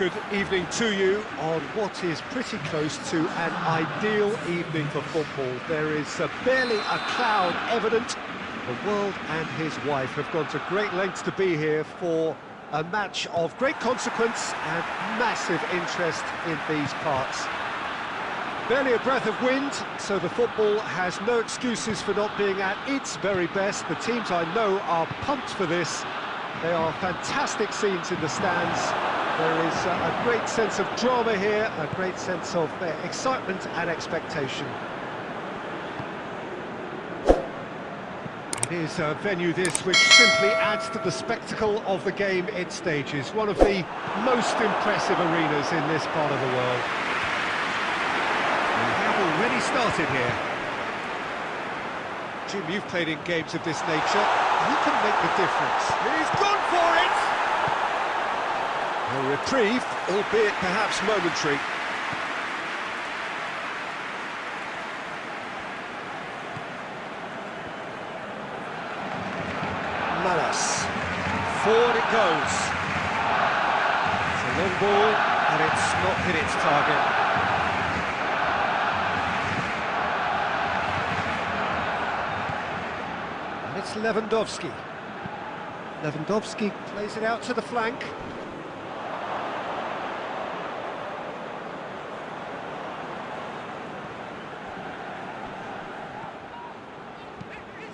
good evening to you on what is pretty close to an ideal evening for football. There is barely a cloud evident. The world and his wife have gone to great lengths to be here for a match of great consequence and massive interest in these parts. Barely a breath of wind, so the football has no excuses for not being at its very best. The teams I know are pumped for this. They are fantastic scenes in the stands. There is a great sense of drama here, a great sense of excitement and expectation. It is a venue this which simply adds to the spectacle of the game it stages. One of the most impressive arenas in this part of the world. We have already started here. Jim, you've played in games of this nature. Who can make the difference? He's gone for it! A reprieve, albeit perhaps momentary. Manas. Forward it goes. It's a long ball, and it's not hit its target. It's Lewandowski. Lewandowski plays it out to the flank.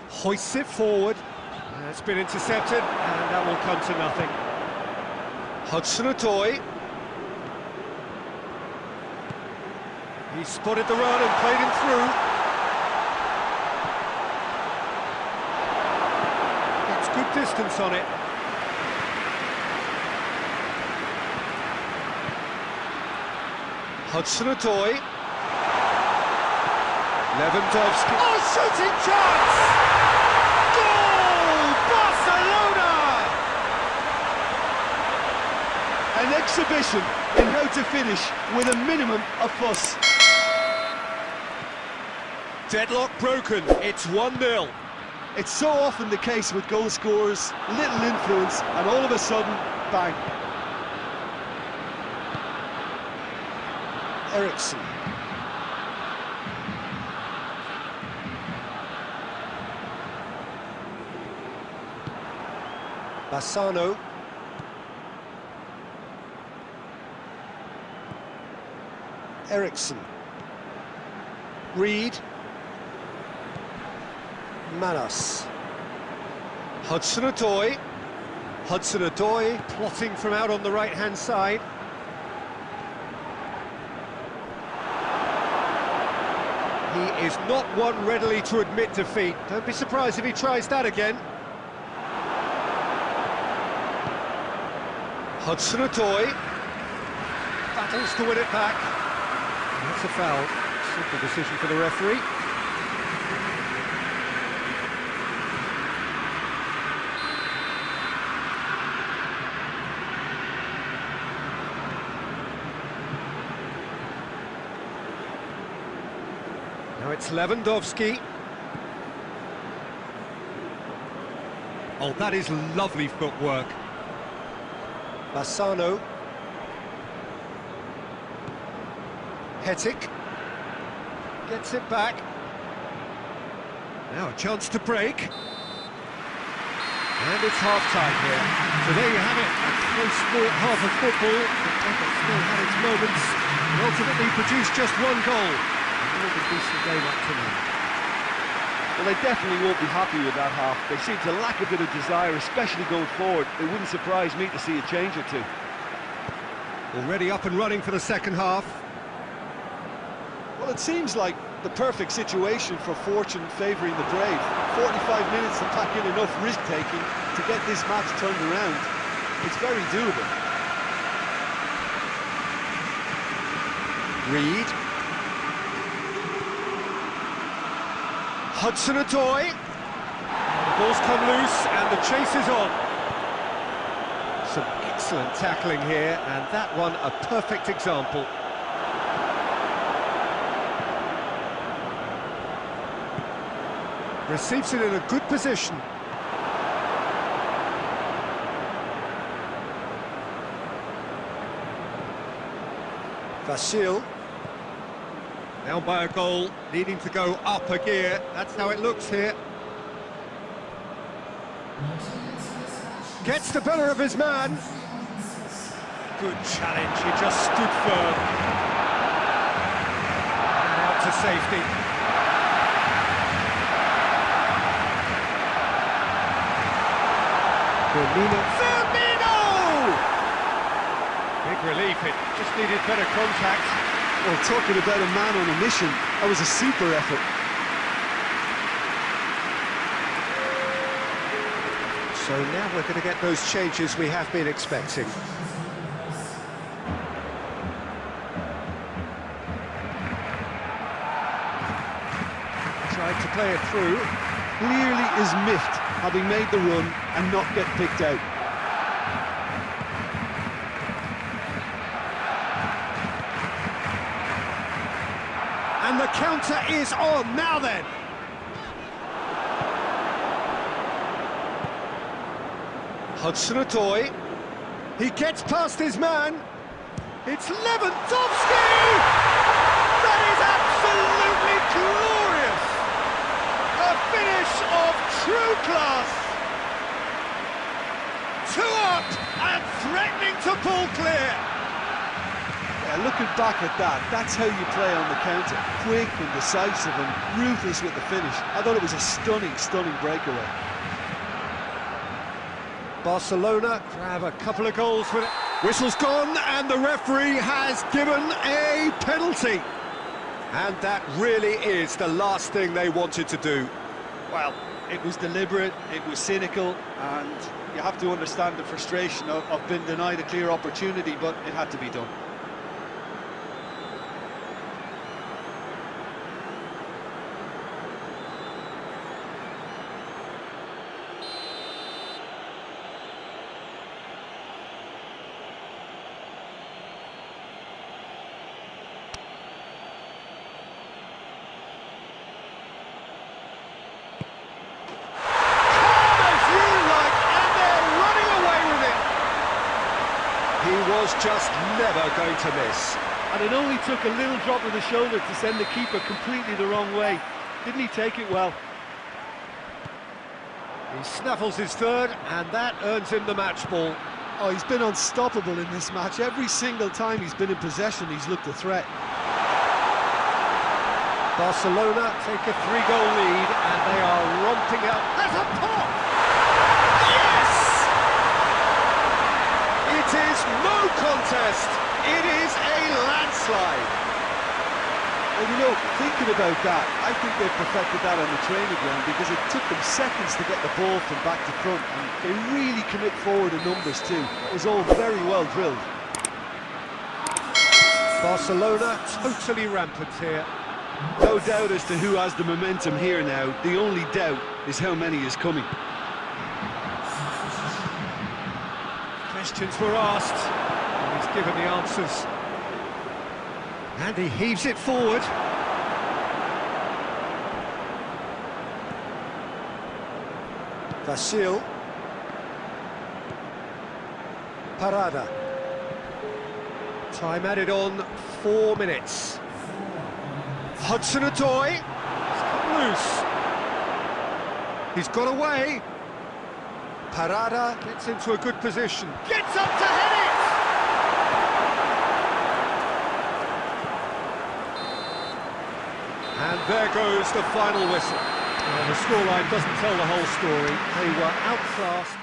Hoists it forward. It's been intercepted, and that will come to nothing. Hudson-Odoi. He spotted the run and played him through. Good distance on it. Hudson-Odoi. Lewandowski. Oh, shooting chance! Goal! Barcelona! An exhibition in how to finish with a minimum of fuss. Deadlock broken. It's 1-0. It's so often the case with goal scorers, little influence, and all of a sudden, bang. Eriksson. Bassano. Eriksson. Reed. Manas. Hudson-Odoi. Hudson-Odoi plotting from out on the right-hand side. He is not one readily to admit defeat. Don't be surprised if he tries that again. Hudson-Odoi battles to win it back. That's a foul. Simple decision for the referee. Now it's Lewandowski. Oh, that is lovely footwork. Bassano. Hetic. Gets it back. Now a chance to break. And it's half-time here. So there you have it, a close-fought half of football. But still had its moments. And ultimately produced just one goal. A decent game up to now. Well, they definitely won't be happy with that half. They seem to lack a bit of desire, especially going forward. It wouldn't surprise me to see a change or two. Already up and running for the second half. Well, it seems like the perfect situation for fortune favouring the brave. 45 minutes to pack in enough risk-taking to get this match turned around. It's very doable. Reed. Hudson-Odoi. The ball's come loose and the chase is on. Some excellent tackling here, and that one a perfect example. Receives it in a good position. Vasil. Down by a goal, needing to go up a gear. That's how it looks here. Gets the better of his man. Good challenge, he just stood firm. And out to safety. Firmino! Big relief, it just needed better contact. Well, talking about a man on a mission, that was a super effort. So now we're going to get those changes we have been expecting. Tried to play it through. Clearly is miffed, having made the run and not get picked out. And the counter is on, now then! Hudson-Odoi. He gets past his man. It's Lewandowski! That is absolutely glorious! A finish of true class! Two up and threatening to pull clear! Yeah, looking back at that, that's how you play on the counter. Quick and decisive and ruthless with the finish. I thought it was a stunning, stunning breakaway. Barcelona grab a couple of goals with it. Whistle's gone and the referee has given a penalty. And that really is the last thing they wanted to do. Well, it was deliberate, it was cynical, and you have to understand the frustration of being denied a clear opportunity, but it had to be done. He was just never going to miss. And it only took a little drop of the shoulder to send the keeper completely the wrong way. Didn't he take it well? He snaffles his third, and that earns him the match ball. Oh, he's been unstoppable in this match. Every single time he's been in possession, he's looked a threat. Barcelona take a 3-goal lead, and they are romping out. There's a pop! Yes! It is no contest. It is a landslide. Well, you know, thinking about that, I think they've perfected that on the training ground because it took them seconds to get the ball from back to front, and they really commit forward in numbers too. It was all very well drilled. Barcelona totally rampant here. No doubt as to who has the momentum here now. The only doubt is how many is coming. Questions were asked, and he's given the answers. And he heaves it forward. Vasil. Parada. Time added on 4 minutes. Hudson-Odoi. He's come loose. He's got away. Parada gets into a good position. Gets up to head it! And there goes the final whistle. Well, the scoreline doesn't tell the whole story. They were outclassed.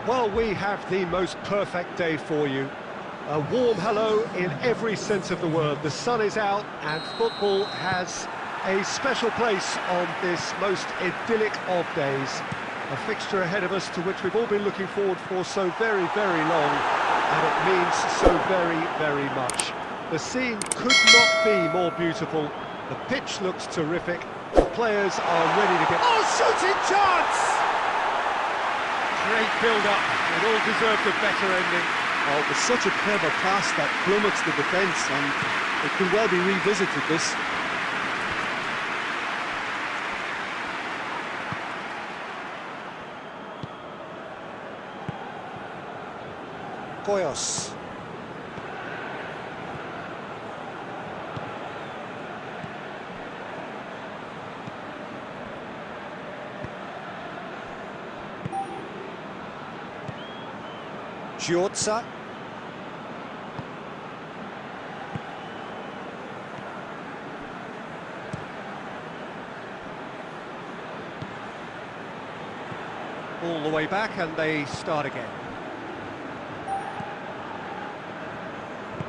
Well, we have the most perfect day for you. A warm hello in every sense of the word. The sun is out and football has a special place on this most idyllic of days. A fixture ahead of us to which we've all been looking forward for so very, very long, and it means so very, very much. The scene could not be more beautiful. The pitch looks terrific. The players are ready to get... Oh, shooting chance! Great build-up. It all deserved a better ending. Oh, it was such a clever pass that flummoxed the defence, and it could well be revisited, this. Koyos. Giorza. All the way back and they start again.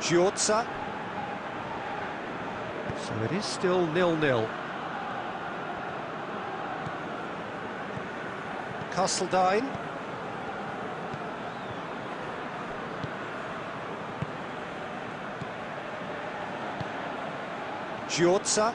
Giorza. So it is still 0-0. Castledine. Giorza.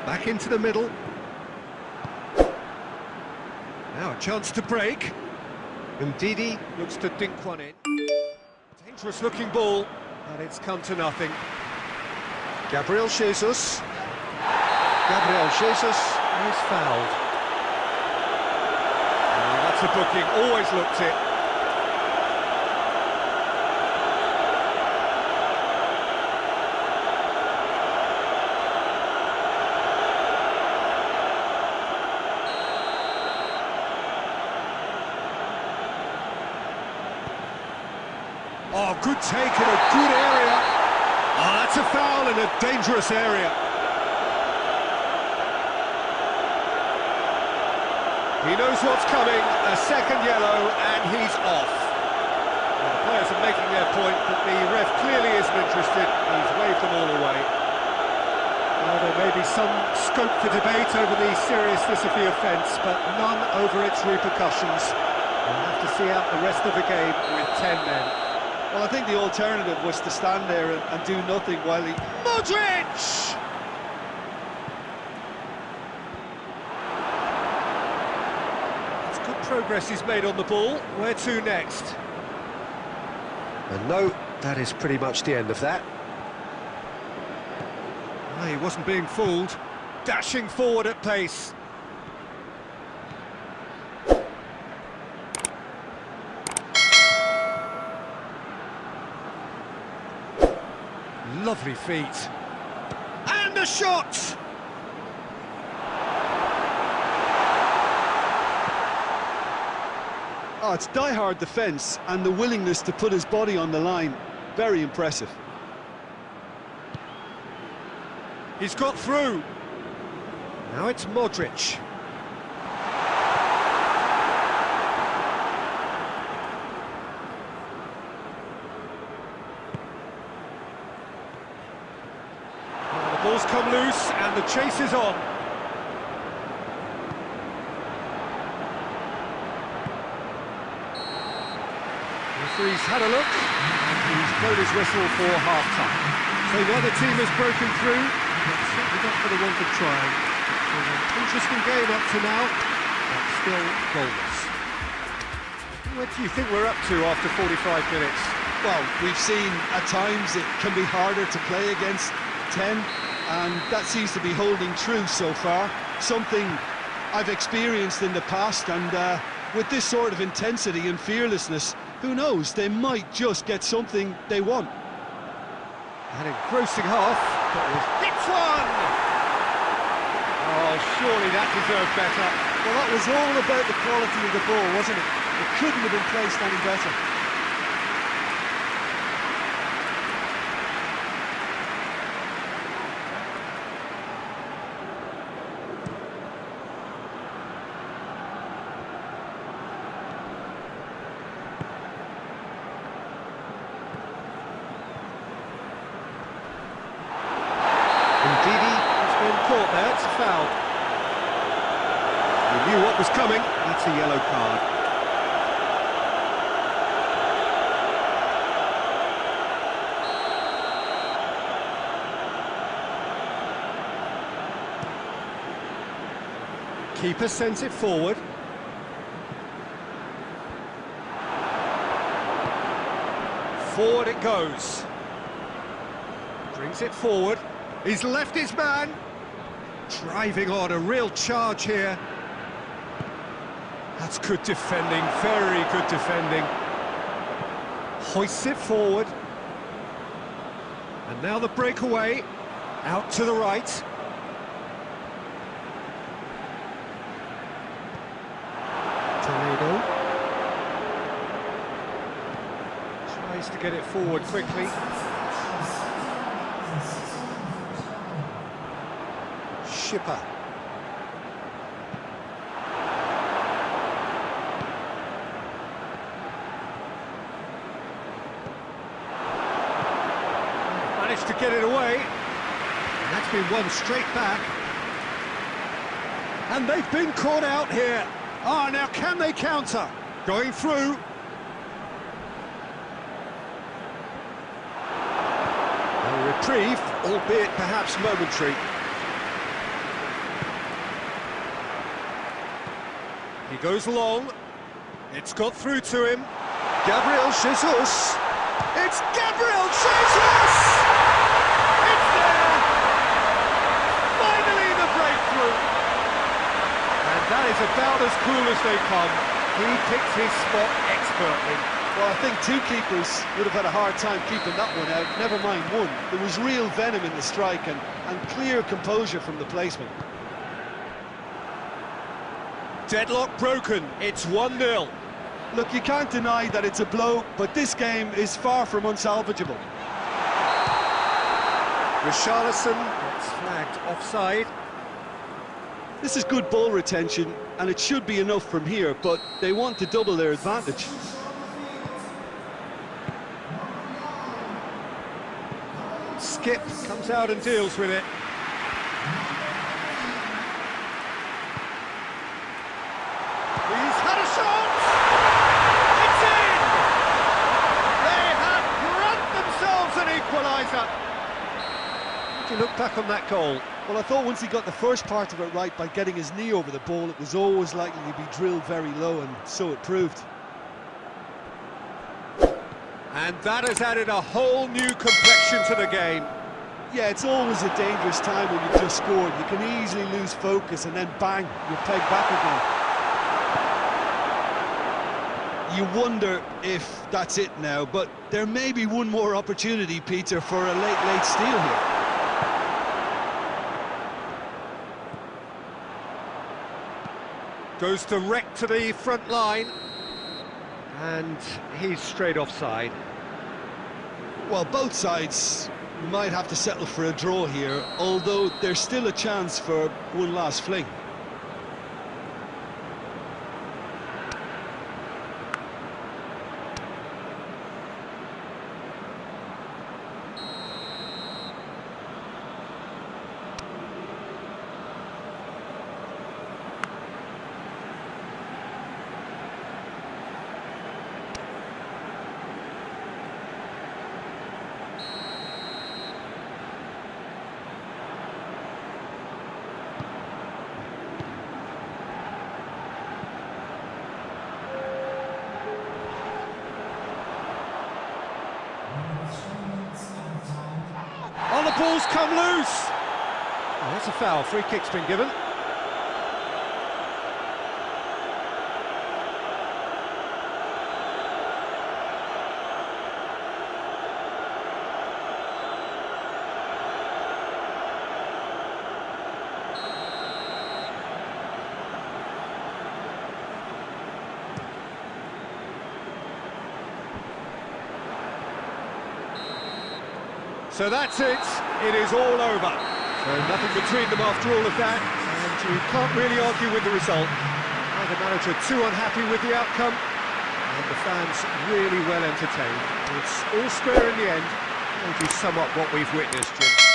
Back into the middle. Now a chance to break. Ndidi looks to dink one in. Dangerous looking ball, but it's come to nothing. Gabriel Jesus. Gabriel Jesus is fouled. Oh, that's a booking, always looked it. Oh, good take in a good area. Oh, that's a foul in a dangerous area. He knows what's coming, a second yellow, and he's off. Well, the players are making their point, but the ref clearly isn't interested. He's waved them all away. Well, there may be some scope for debate over the seriousness of the offence, but none over its repercussions. We'll have to see out the rest of the game with 10 men. Well, I think the alternative was to stand there and do nothing while he... Modric! It's good progress he's made on the ball. Where to next? And no, that is pretty much the end of that. No, he wasn't being fooled. Dashing forward at pace. Lovely feet. And a shot! Oh, it's die-hard defence and the willingness to put his body on the line. Very impressive. He's got through. Now it's Modric. Ball's come loose and the chase is on. Referee's had a look and he's blown his whistle for half-time. So the other team has broken through, but certainly not for the want of trying. It's been an interesting game up to now, but still goalless. What do you think we're up to after 45 minutes? Well, we've seen at times it can be harder to play against 10, and that seems to be holding true so far. Something I've experienced in the past, and with this sort of intensity and fearlessness, who knows, they might just get something they want. An engrossing half, but hits one! Oh, surely that deserved better. Well, that was all about the quality of the ball, wasn't it? It couldn't have been placed any better. there, it's a foul. He knew what was coming, that's a yellow card. Keeper sends it forward. Forward it goes. Brings it forward. He's left his man. Driving on, a real charge here. That's good defending, very good defending. Hoists it forward. And now the breakaway. Out to the right. Tries to get it forward quickly. Schipper. Managed to get it away. And that's been won straight back. And they've been caught out here. Ah, now can they counter? Going through. A reprieve, albeit perhaps momentary. He goes long. It's got through to him. Gabriel Jesus. It's Gabriel Jesus! It's there! Finally the breakthrough! And that is about as cool as they come. He picks his spot expertly. Well, I think two keepers would have had a hard time keeping that one out, never mind one. There was real venom in the strike and clear composure from the placement. Deadlock broken, it's 1-0. Look, you can't deny that it's a blow, but this game is far from unsalvageable. Richarlison gets flagged offside. This is good ball retention, and it should be enough from here, but they want to double their advantage. Skip comes out and deals with it. He's had a shot! It's in! They have grabbed themselves an equaliser. Did you look back on that goal? Well, I thought once he got the first part of it right by getting his knee over the ball, it was always likely to be drilled very low, and so it proved. And that has added a whole new complexion to the game. Yeah, it's always a dangerous time when you've just scored. You can easily lose focus and then bang, you're pegged back again. You wonder if that's it now, but there may be one more opportunity, Peter, for a late steal here. Goes direct to the front line. And he's straight offside. Well, both sides might have to settle for a draw here, although there's still a chance for one last fling. Oh, the ball's come loose! Oh, that's a foul, free kick's been given. So that's it, it is all over. So nothing between them after all of that, and you can't really argue with the result. Neither manager too unhappy with the outcome, and the fans really well entertained. It's all square in the end. How would you sum up what we've witnessed, Jim?